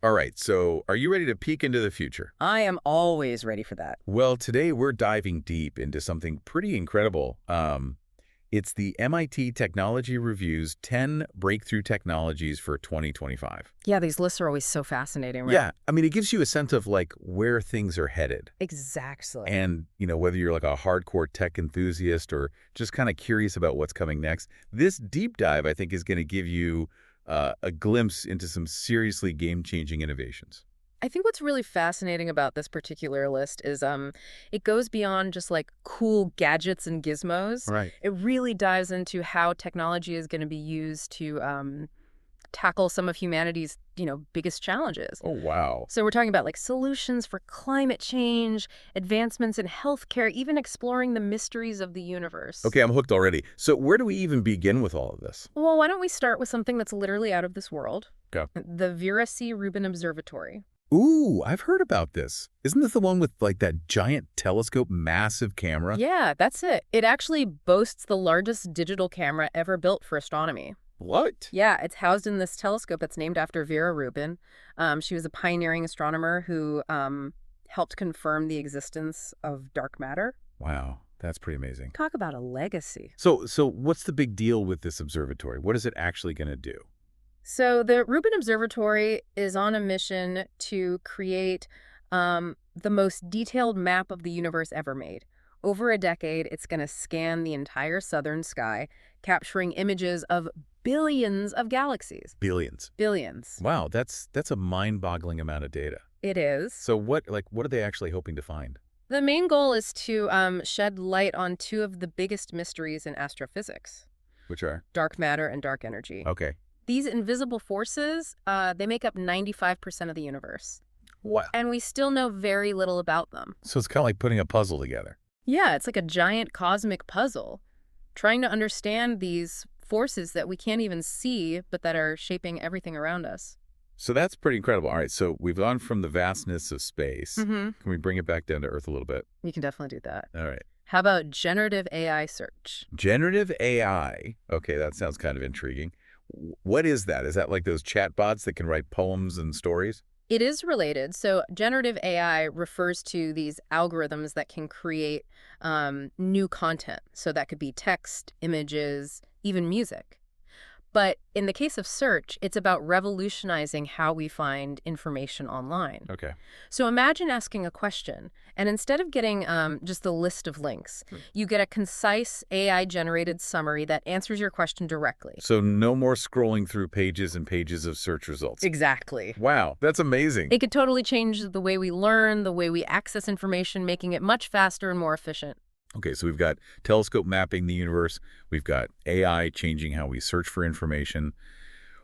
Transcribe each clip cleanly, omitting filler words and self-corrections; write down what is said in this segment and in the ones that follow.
All right, so are you ready to peek into the future? I am always ready for that. Well, today we're diving deep into something pretty incredible. It's the MIT Technology Review's 10 breakthrough technologies for 2025. Yeah, these lists are always so fascinating, right? Yeah, I mean, it gives you a sense of like where things are headed. Exactly. And, whether you're like a hardcore tech enthusiast or just kind of curious about what's coming next, this deep dive, I think, is going to give you a glimpse into some seriously game-changing innovations. I think what's really fascinating about this particular list is it goes beyond just like cool gadgets and gizmos. Right. It really dives into how technology is going to be used to tackle some of humanity's, biggest challenges. Oh, wow. So we're talking about like solutions for climate change, advancements in healthcare, even exploring the mysteries of the universe. Okay, I'm hooked already. So where do we even begin with all of this? Well, why don't we start with something that's literally out of this world? Go. The Vera C. Rubin Observatory. Ooh, I've heard about this. Isn't this the one with like that giant telescope, massive camera? Yeah, that's it. It actually boasts the largest digital camera ever built for astronomy. What? Yeah, it's housed in this telescope that's named after Vera Rubin. She was a pioneering astronomer who helped confirm the existence of dark matter. Wow, that's pretty amazing. Talk about a legacy. So what's the big deal with this observatory? What is it actually going to do? So the Rubin Observatory is on a mission to create the most detailed map of the universe ever made. Over a decade, it's going to scan the entire southern sky, capturing images of billions of galaxies. Billions. Billions. Wow, that's a mind-boggling amount of data. It is. So what are they actually hoping to find? The main goal is to shed light on two of the biggest mysteries in astrophysics: Which are? dark matter and dark energy. Okay. These invisible forces, they make up 95% of the universe. Wow. And we still know very little about them. So it's kind of like putting a puzzle together. Yeah, it's like a giant cosmic puzzle, trying to understand these forces that we can't even see, but that are shaping everything around us. So that's pretty incredible. All right, so we've gone from the vastness of space. Mm-hmm. Can we bring it back down to Earth a little bit? You can definitely do that. All right. How about generative AI search? Generative AI. Okay, that sounds kind of intriguing. What is that? Is that like those chatbots that can write poems and stories? It is related. So generative AI refers to these algorithms that can create new content. So that could be text, images, even music. But in the case of search, it's about revolutionizing how we find information online. Okay. So imagine asking a question, and instead of getting just a list of links, you get a concise AI-generated summary that answers your question directly. So no more scrolling through pages and pages of search results. Exactly. Wow, that's amazing. It could totally change the way we learn, the way we access information, making it much faster and more efficient. Okay, so we've got telescope mapping the universe. We've got AI changing how we search for information.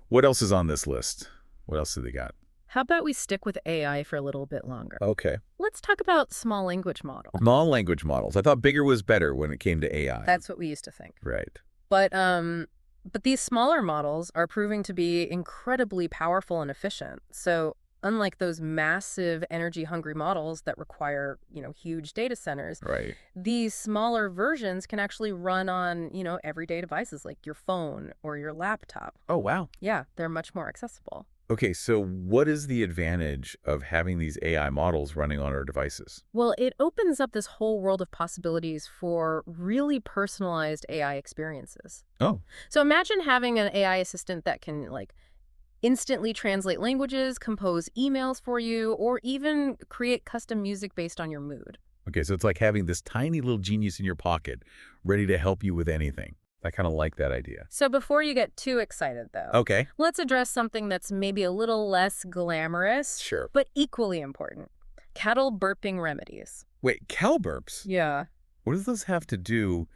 What else is on this list? What else do they got? How about we stick with AI for a little bit longer? Okay. Let's talk about small language models. Small language models. I thought bigger was better when it came to AI. That's what we used to think. Right. But these smaller models are proving to be incredibly powerful and efficient. So unlike those massive energy-hungry models that require, huge data centers, Right. these smaller versions can actually run on, everyday devices like your phone or your laptop. Oh, wow. Yeah, they're much more accessible. Okay, so what is the advantage of having these AI models running on our devices? Well, it opens up this whole world of possibilities for really personalized AI experiences. Oh. So imagine having an AI assistant that can, instantly translate languages, compose emails for you, or even create custom music based on your mood. Okay, so it's like having this tiny little genius in your pocket, ready to help you with anything. I kind of like that idea. So before you get too excited, though, Okay. let's address something that's maybe a little less glamorous, Sure. but equally important: cattle burping remedies. Wait, cow burps? Yeah. What does this have to do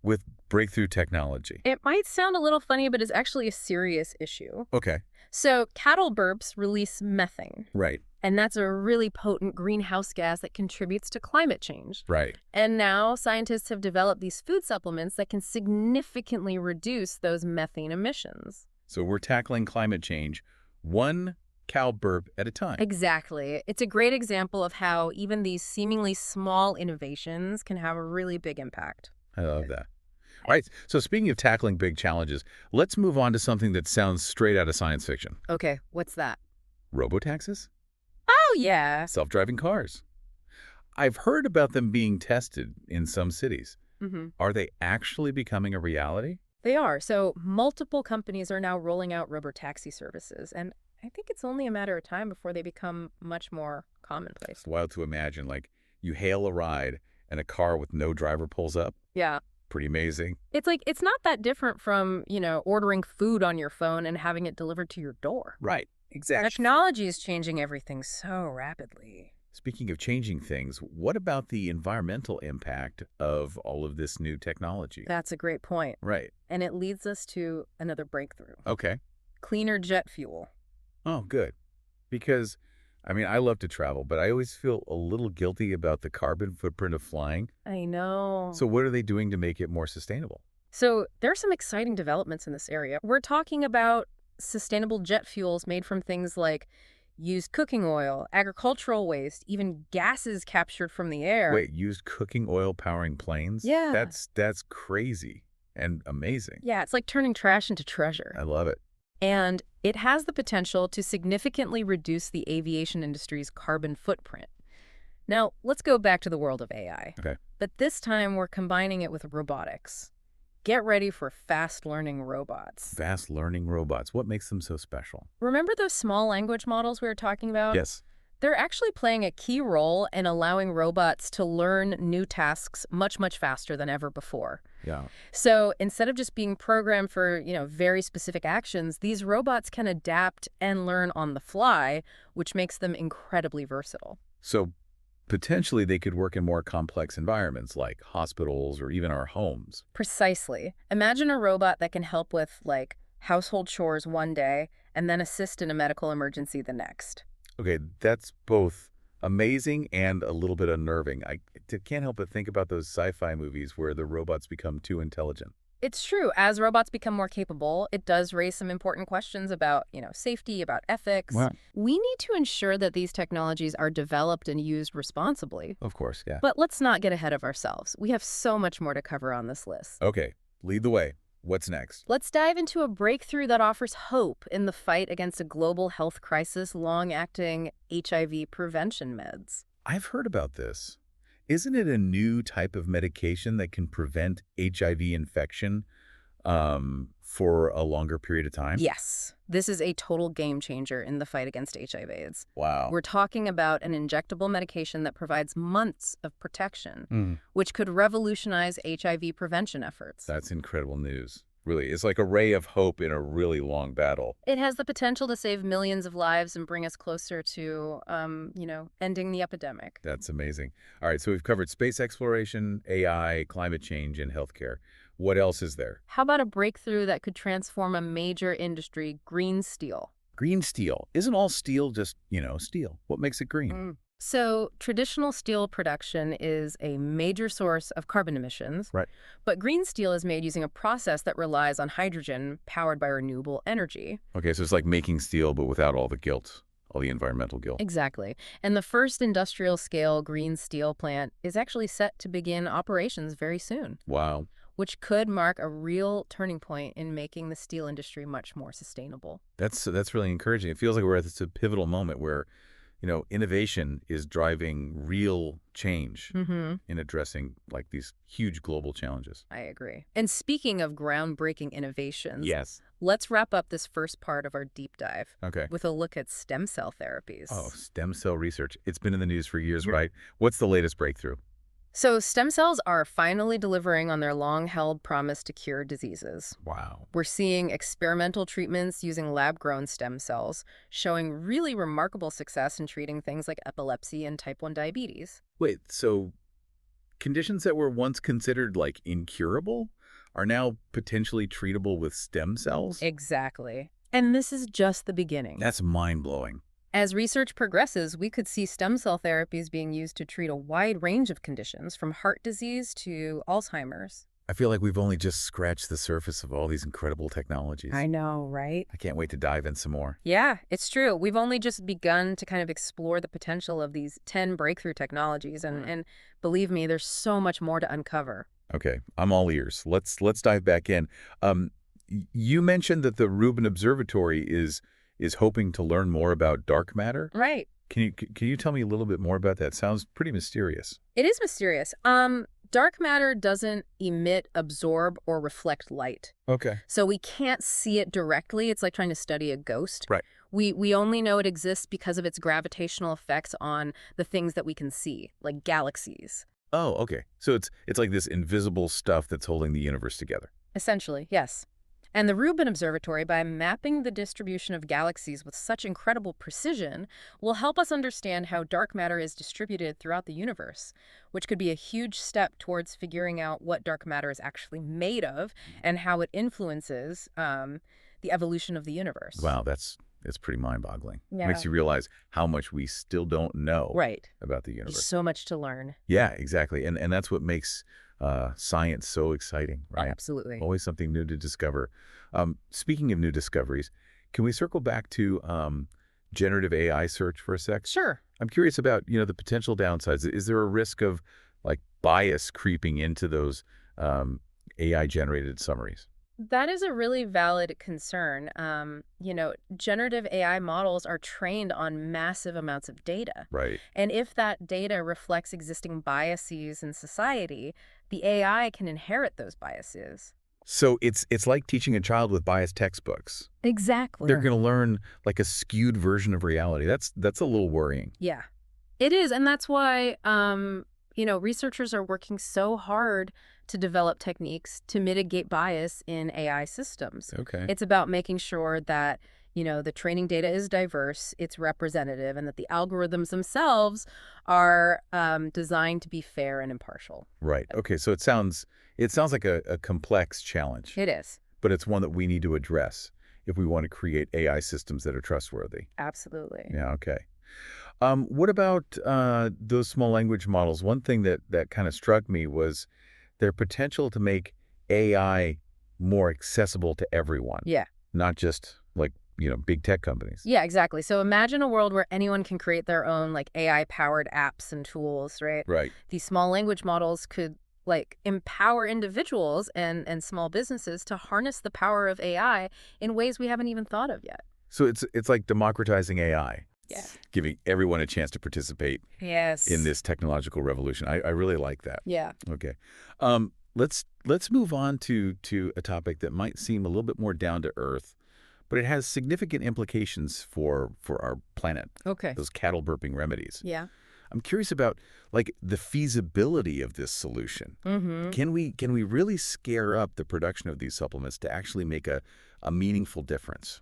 with breakthrough technology? It might sound a little funny, but it's actually a serious issue. Okay. So cattle burps release methane, Right. and that's a really potent greenhouse gas that contributes to climate change. Right. And now scientists have developed these food supplements that can significantly reduce those methane emissions. So we're tackling climate change one cow burp at a time. Exactly. It's a great example of how even these seemingly small innovations can have a really big impact. I love that. All right, so speaking of tackling big challenges, let's move on to something that sounds straight out of science fiction. Okay, what's that? Robotaxis? Oh, yeah. Self-driving cars. I've heard about them being tested in some cities. hmm Are they actually becoming a reality? They are. So multiple companies are now rolling out robotaxi services, and I think it's only a matter of time before they become much more commonplace. It's wild to imagine, like, you hail a ride and a car with no driver pulls up. Yeah. Pretty amazing. It's like, it's not that different from, ordering food on your phone and having it delivered to your door. Right. Exactly. Technology is changing everything so rapidly. Speaking of changing things, what about the environmental impact of all of this new technology? That's a great point. Right. And it leads us to another breakthrough. Okay. Cleaner jet fuel. Oh, good. Because, I mean, I love to travel, but I always feel a little guilty about the carbon footprint of flying. I know. So what are they doing to make it more sustainable? So there are some exciting developments in this area. We're talking about sustainable jet fuels made from things like used cooking oil, agricultural waste, even gases captured from the air. Wait, used cooking oil powering planes? Yeah. That's crazy and amazing. Yeah, it's like turning trash into treasure. I love it. And it has the potential to significantly reduce the aviation industry's carbon footprint. Now, let's go back to the world of AI. Okay. But this time, we're combining it with robotics. Get ready for fast-learning robots. Fast learning robots. What makes them so special? Remember those small language models we were talking about? Yes. They're actually playing a key role in allowing robots to learn new tasks much, much faster than ever before. Yeah. So instead of just being programmed for, very specific actions, these robots can adapt and learn on the fly, which makes them incredibly versatile. So potentially they could work in more complex environments like hospitals or even our homes. Precisely. Imagine a robot that can help with, like, household chores one day and then assist in a medical emergency the next. Okay, that's both amazing and a little bit unnerving. Can't help but think about those sci-fi movies where the robots become too intelligent. It's true. As robots become more capable, it does raise some important questions about, safety, about ethics. Wow. We need to ensure that these technologies are developed and used responsibly. Of course, yeah. But let's not get ahead of ourselves. We have so much more to cover on this list. Okay, lead the way. What's next? Let's dive into a breakthrough that offers hope in the fight against a global health crisis, long-acting HIV prevention meds. I've heard about this. Isn't it a new type of medication that can prevent HIV infection for a longer period of time? Yes, this is a total game changer in the fight against HIV/AIDS. Wow. We're talking about an injectable medication that provides months of protection, which could revolutionize HIV prevention efforts. That's incredible news. Really, it's like a ray of hope in a really long battle. It has the potential to save millions of lives and bring us closer to, ending the epidemic. That's amazing. All right, so we've covered space exploration, AI, climate change, and healthcare. What else is there? How about a breakthrough that could transform a major industry, green steel? Green steel. Isn't all steel just, steel? What makes it green? So traditional steel production is a major source of carbon emissions, Right. but green steel is made using a process that relies on hydrogen powered by renewable energy. Okay, so it's like making steel, but without all the guilt, all the environmental guilt. Exactly. And the first industrial-scale green steel plant is actually set to begin operations very soon, Wow. which could mark a real turning point in making the steel industry much more sustainable. That's really encouraging. It feels like we're at this pivotal moment where, innovation is driving real change in addressing like these huge global challenges. I agree. And speaking of groundbreaking innovations, Yes. let's wrap up this first part of our deep dive Okay. with a look at stem cell therapies. Oh, stem cell research. It's been in the news for years, right? What's the latest breakthrough? So stem cells are finally delivering on their long-held promise to cure diseases. Wow. We're seeing experimental treatments using lab-grown stem cells, showing really remarkable success in treating things like epilepsy and type 1 diabetes. Wait, so conditions that were once considered like incurable are now potentially treatable with stem cells? Exactly. And this is just the beginning. That's mind-blowing. As research progresses, we could see stem cell therapies being used to treat a wide range of conditions, from heart disease to Alzheimer's. I feel like we've only just scratched the surface of all these incredible technologies. I know, right? I can't wait to dive in some more. Yeah, it's true. We've only just begun to kind of explore the potential of these 10 breakthrough technologies, and believe me, there's so much more to uncover. Okay, I'm all ears. Let's dive back in. You mentioned that the Rubin Observatory is is hoping to learn more about dark matter. Right. Can you tell me a little bit more about that? Sounds pretty mysterious. It is mysterious. Dark matter doesn't emit, absorb, or reflect light. Okay. So we can't see it directly. It's like trying to study a ghost. Right. We only know it exists because of its gravitational effects on the things that we can see, like galaxies. Oh, okay. So it's like this invisible stuff that's holding the universe together. Essentially, yes. And the Rubin Observatory, by mapping the distribution of galaxies with such incredible precision, will help us understand how dark matter is distributed throughout the universe, which could be a huge step towards figuring out what dark matter is actually made of and how it influences the evolution of the universe. Wow, that's pretty mind-boggling. Yeah. Makes you realize how much we still don't know Right. about the There's universe. so much to learn. Yeah, exactly. And that's what makes science so exciting, right? Absolutely. Always something new to discover. Speaking of new discoveries, can we circle back to generative AI search for a sec? Sure. I'm curious about, the potential downsides. Is there a risk of like bias creeping into those AI-generated summaries? That is a really valid concern. Generative AI models are trained on massive amounts of data. Right. And if that data reflects existing biases in society, the AI can inherit those biases. So it's like teaching a child with biased textbooks. Exactly. They're going to learn like a skewed version of reality. That's a little worrying. Yeah, it is. And that's why, researchers are working so hard to develop techniques to mitigate bias in AI systems. Okay. It's about making sure that, the training data is diverse, it's representative, and that the algorithms themselves are designed to be fair and impartial. Right. Okay. So it sounds like a complex challenge, It is. but it's one that we need to address if we want to create AI systems that are trustworthy. Absolutely. Yeah. Okay. What about those small language models? One thing that kind of struck me was their potential to make AI more accessible to everyone. Yeah. Not just like, big tech companies. Yeah, exactly. So imagine a world where anyone can create their own like AI-powered apps and tools, right? Right. These small language models could like empower individuals and small businesses to harness the power of AI in ways we haven't even thought of yet. So it's like democratizing AI. Yeah. Giving everyone a chance to participate Yes. in this technological revolution. I really like that. Yeah. Okay. Let's move on to a topic that might seem a little bit more down to earth, but it has significant implications for our planet. Okay. Those cattle burping remedies. Yeah. I'm curious about like the feasibility of this solution. Mm-hmm. Can we really scale up the production of these supplements to actually make a meaningful difference?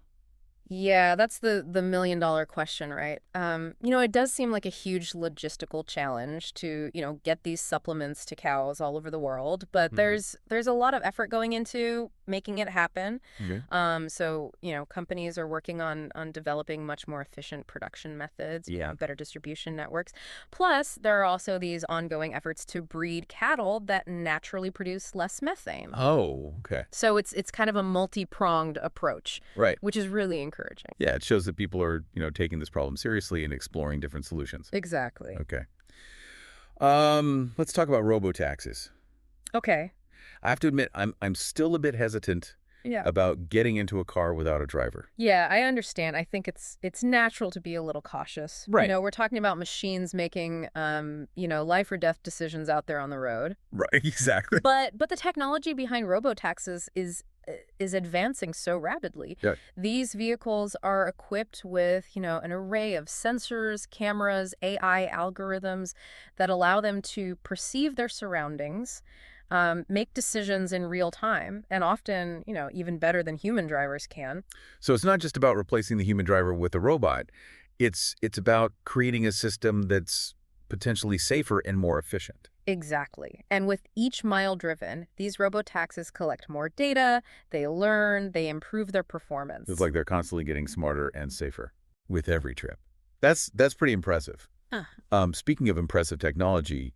Yeah, that's the million-dollar question, right? It does seem like a huge logistical challenge to, get these supplements to cows all over the world, but Mhm. there's a lot of effort going into making it happen. Okay. So, companies are working on developing much more efficient production methods, Yeah. better distribution networks. Plus, there are also these ongoing efforts to breed cattle that naturally produce less methane. Oh, okay. So it's kind of a multi-pronged approach, Right. which is really encouraging. Yeah, it shows that people are, taking this problem seriously and exploring different solutions. Exactly. Okay. Let's talk about robo-taxis. Okay. I have to admit, I'm still a bit hesitant Yeah. about getting into a car without a driver. Yeah, I understand. I think it's natural to be a little cautious. Right. We're talking about machines making life or death decisions out there on the road. Right, exactly. But the technology behind robotaxis is advancing so rapidly. Yeah. These vehicles are equipped with, an array of sensors, cameras, AI algorithms that allow them to perceive their surroundings, make decisions in real time, and often, even better than human drivers can. So it's not just about replacing the human driver with a robot. It's about creating a system that's potentially safer and more efficient. Exactly. And with each mile driven, these robotaxis collect more data, they learn, they improve their performance. It's like they're constantly getting smarter and safer with every trip. That's pretty impressive. Speaking of impressive technology,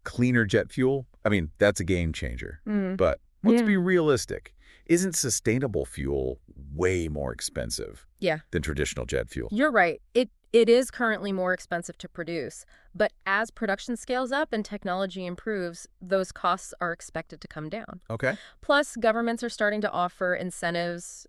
cleaner jet fuel, I mean, that's a game changer. But let's be realistic. Isn't sustainable fuel way more expensive Yeah. than traditional jet fuel? You're right. It is currently more expensive to produce, but as production scales up and technology improves, those costs are expected to come down. Okay. Plus, governments are starting to offer incentives,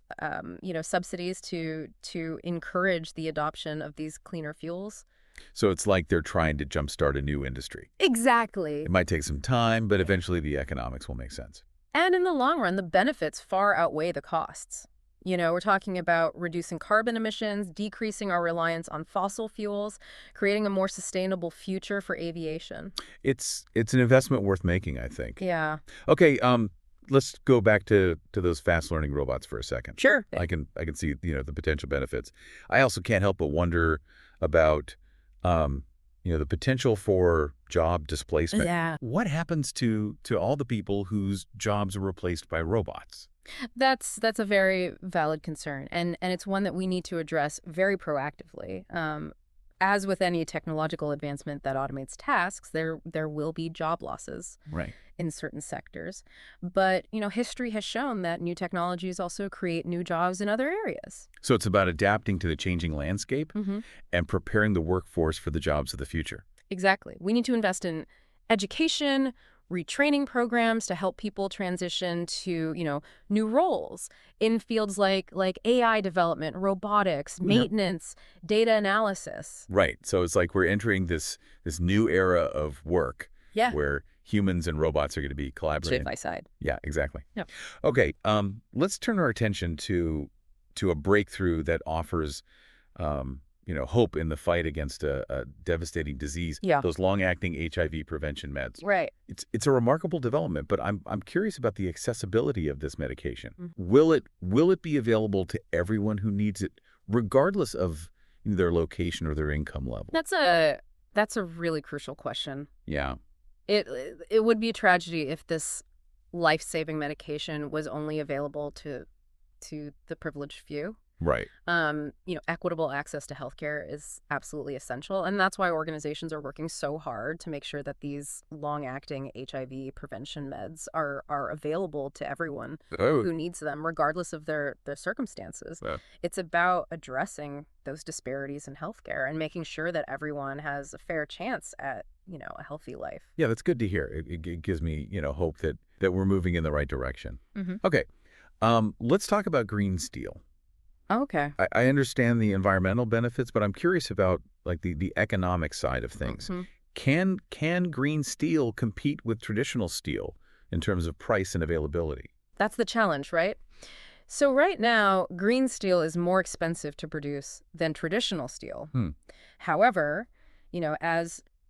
subsidies to encourage the adoption of these cleaner fuels. So it's like they're trying to jumpstart a new industry. Exactly. It might take some time, but eventually the economics will make sense. And in the long run, the benefits far outweigh the costs. We're talking about reducing carbon emissions, decreasing our reliance on fossil fuels, creating a more sustainable future for aviation. It's an investment worth making, I think. Yeah. Okay, let's go back to those fast learning robots for a second. Sure. I can see, the potential benefits. I also can't help but wonder about the potential for job displacement. Yeah. What happens to all the people whose jobs are replaced by robots? That's a very valid concern, and it's one that we need to address very proactively. As with any technological advancement that automates tasks, there will be job losses Right. in certain sectors. But, history has shown that new technologies also create new jobs in other areas. So it's about adapting to the changing landscape Hmm. and preparing the workforce for the jobs of the future. Exactly. We need to invest in education, retraining programs to help people transition to, new roles in fields like AI development, robotics, maintenance, data analysis. Right. So it's like we're entering this new era of work Yeah. where humans and robots are going to be Side collaborating. by side. Yeah, exactly. Yep. Okay, let's turn our attention to a breakthrough that offers hope in the fight against a devastating disease. Yeah. Those long-acting HIV prevention meds. Right. It's a remarkable development, but I'm curious about the accessibility of this medication. Mhm. Will it be available to everyone who needs it, regardless of their location or their income level? That's a really crucial question. Yeah. It would be a tragedy if this life-saving medication was only available to the privileged few. Right. Equitable access to healthcare is absolutely essential, and that's why organizations are working so hard to make sure that these long-acting HIV prevention meds are available to everyone Oh. who needs them, regardless of their circumstances. Yeah. It's about addressing those disparities in healthcare and making sure that everyone has a fair chance at, a healthy life. Yeah, that's good to hear. It gives me, hope that we're moving in the right direction. Mm-hmm. Okay, let's talk about green steel. Okay. I understand the environmental benefits, but I'm curious about like the economic side of things. Mhm. Can green steel compete with traditional steel in terms of price and availability? That's the challenge, right? So right now, green steel is more expensive to produce than traditional steel. Hmm. However,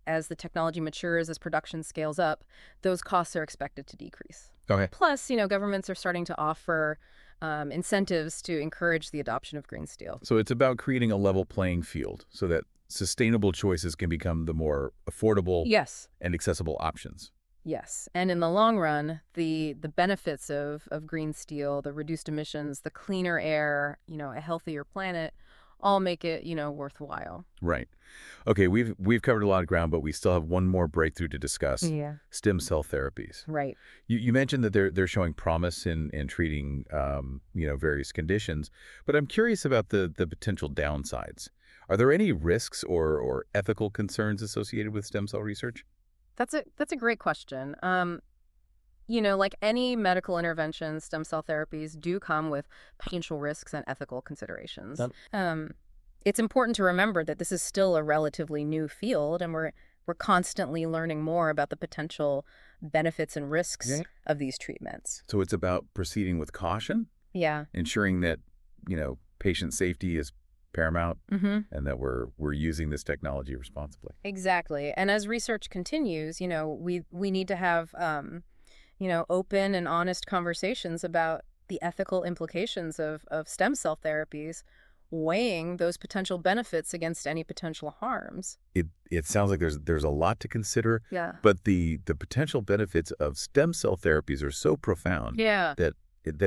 as the technology matures, as production scales up, those costs are expected to decrease. Okay. Plus, governments are starting to offer incentives to encourage the adoption of green steel. So it's about creating a level playing field so that sustainable choices can become the more affordable Yes. and accessible options. Yes. And in the long run, the benefits of green steel, the reduced emissions, the cleaner air, a healthier planet, all make it, worthwhile. Right. Okay, we've covered a lot of ground, but we still have one more breakthrough to discuss. Yeah. Stem cell therapies. Right. You mentioned that they're showing promise in treating various conditions, but I'm curious about the potential downsides. Are there any risks or ethical concerns associated with stem cell research? That's a great question. Like any medical intervention, stem cell therapies do come with potential risks and ethical considerations. It's important to remember that this is still a relatively new field, and we're constantly learning more about the potential benefits and risks Yeah. of these treatments. So it's about proceeding with caution, Yeah. ensuring that patient safety is paramount, Mm-hmm. and that we're using this technology responsibly. Exactly. And as research continues, we need to have open and honest conversations about the ethical implications of stem cell therapies, weighing those potential benefits against any potential harms. It sounds like there's a lot to consider, Yeah. but the potential benefits of stem cell therapies are so profound Yeah. that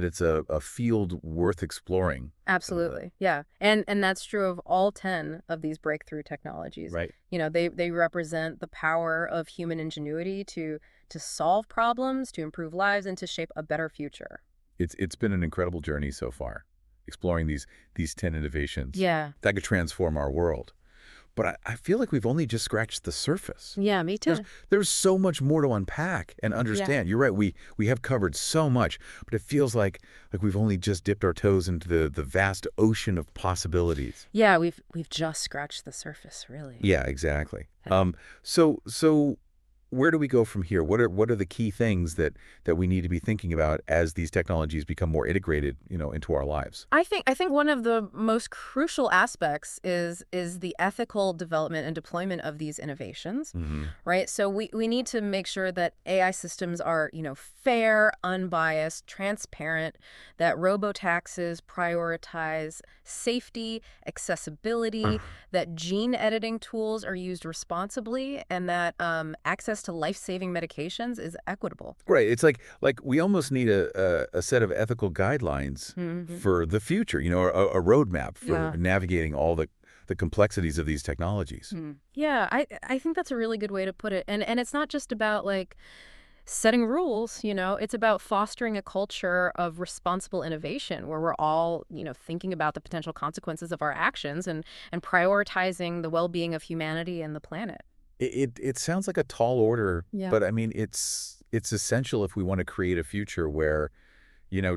it's a field worth exploring. Absolutely. Yeah. And that's true of all 10 of these breakthrough technologies. Right. They represent the power of human ingenuity to solve problems, to improve lives, and to shape a better future. It's been an incredible journey so far, exploring these 10 innovations Yeah. that could transform our world. but I feel like we've only just scratched the surface. Yeah, me There's too. there's so much more to unpack and Yeah. understand. You're right. We have covered so much, but it feels like we've only just dipped our toes into the vast ocean of possibilities. Yeah, we've just scratched the surface, really. Yeah, exactly. Yeah. So where do we go from here? What are the key things that we need to be thinking about as these technologies become more integrated, into our lives? I think one of the most crucial aspects is the ethical development and deployment of these innovations, Hmm. right? So we need to make sure that AI systems are, fair, unbiased, transparent, that robotaxis prioritize safety, accessibility, that gene editing tools are used responsibly, and that access to life-saving medications is equitable. Right. It's like we almost need a set of ethical guidelines Hmm. for the future, a roadmap for Yeah. navigating all the complexities of these technologies. Yeah, I think that's a really good way to put it. And it's not just about like setting rules, it's about fostering a culture of responsible innovation where we're all, thinking about the potential consequences of our actions and prioritizing the well-being of humanity and the planet. It sounds like a tall order, Yeah. but I mean it's essential if we want to create a future where,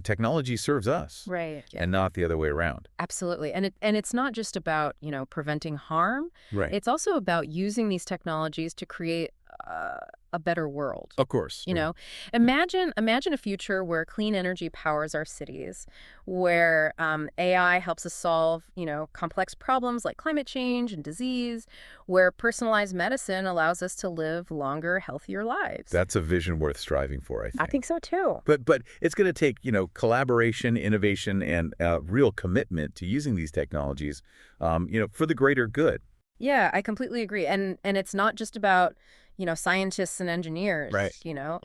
technology serves us Right. Yeah. and not the other way around. Absolutely. And it's not just about, preventing harm. Right. It's also about using these technologies to create uh, a better world. Of course. You know, imagine a future where clean energy powers our cities, where AI helps us solve, complex problems like climate change and disease, where personalized medicine allows us to live longer, healthier lives. That's a vision worth striving for, I I think. think so too. But it's going to take, collaboration, innovation, and real commitment to using these technologies, for the greater good. Yeah, I completely agree. And it's not just about, scientists and Right. engineers.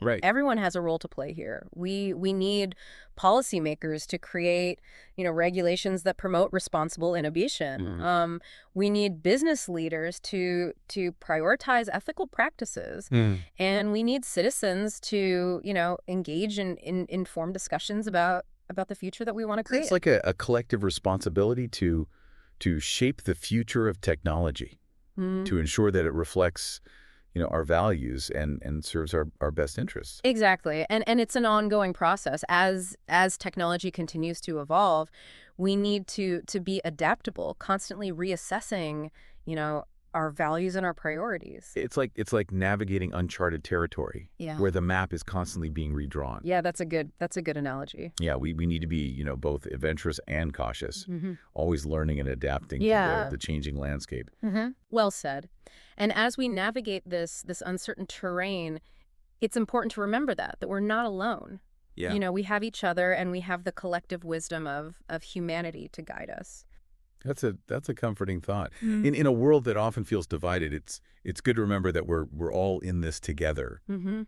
Right. Everyone has a role to play here. We need policymakers to create, regulations that promote responsible innovation. Mhm. We need business leaders to prioritize ethical practices, Mm. and we need citizens to, engage in informed discussions about the future that we want to It's create. like a collective responsibility to shape the future of technology, to Mhm. ensure that it reflects, our values and serves our best interests. Exactly. And it's an ongoing process. As technology continues to evolve, we need to be adaptable, constantly reassessing, you know, our values and our priorities. It's like navigating uncharted territory Yeah. where the map is constantly being redrawn. Yeah, that's a good analogy. Yeah, we need to be, both adventurous and cautious, Hmm. always learning and adapting to Yeah. the changing landscape. Well said. And as we navigate this uncertain terrain, it's important to remember that we're not alone. Yeah. We have each other and we have the collective wisdom of humanity to guide us. That's a comforting thought. Mm. In a world that often feels divided, it's good to remember that we're all in this together, Mm-hmm.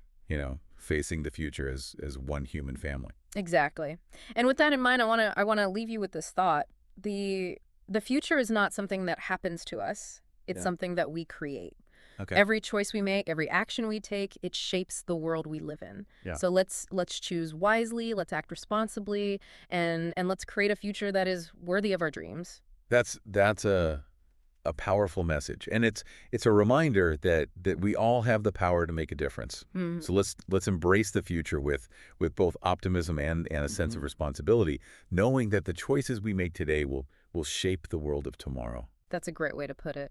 facing the future as one human family. Exactly. And with that in mind, I want to leave you with this thought. The future is not something that happens to us. It's Yeah. something that we create. Okay. Every choice we make, every action we take, it shapes the world we live in. Yeah. So let's choose wisely, let's act responsibly, and let's create a future that is worthy of our dreams. That's a powerful message, and it's a reminder that we all have the power to make a difference. Mm, So let's embrace the future with both optimism and a sense of responsibility, knowing that the choices we make today will shape the world of tomorrow. that's a great way to put it.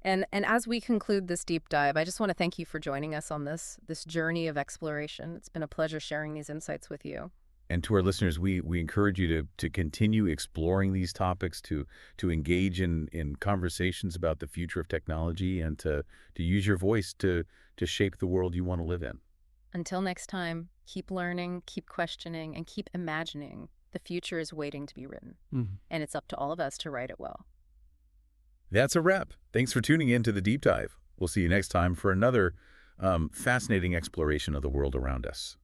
And as we conclude this deep dive, I just want to thank you for joining us on this journey of exploration. It's been a pleasure sharing these insights with you. And to our listeners, we encourage you to continue exploring these topics, to engage in conversations about the future of technology, and to use your voice to shape the world you want to live in. Until next time, keep learning, keep questioning, and keep imagining. The future is waiting to be written, and it's up to all of us to write it well. That's a wrap. Thanks for tuning in to the Deep Dive. We'll see you next time for another fascinating exploration of the world around us.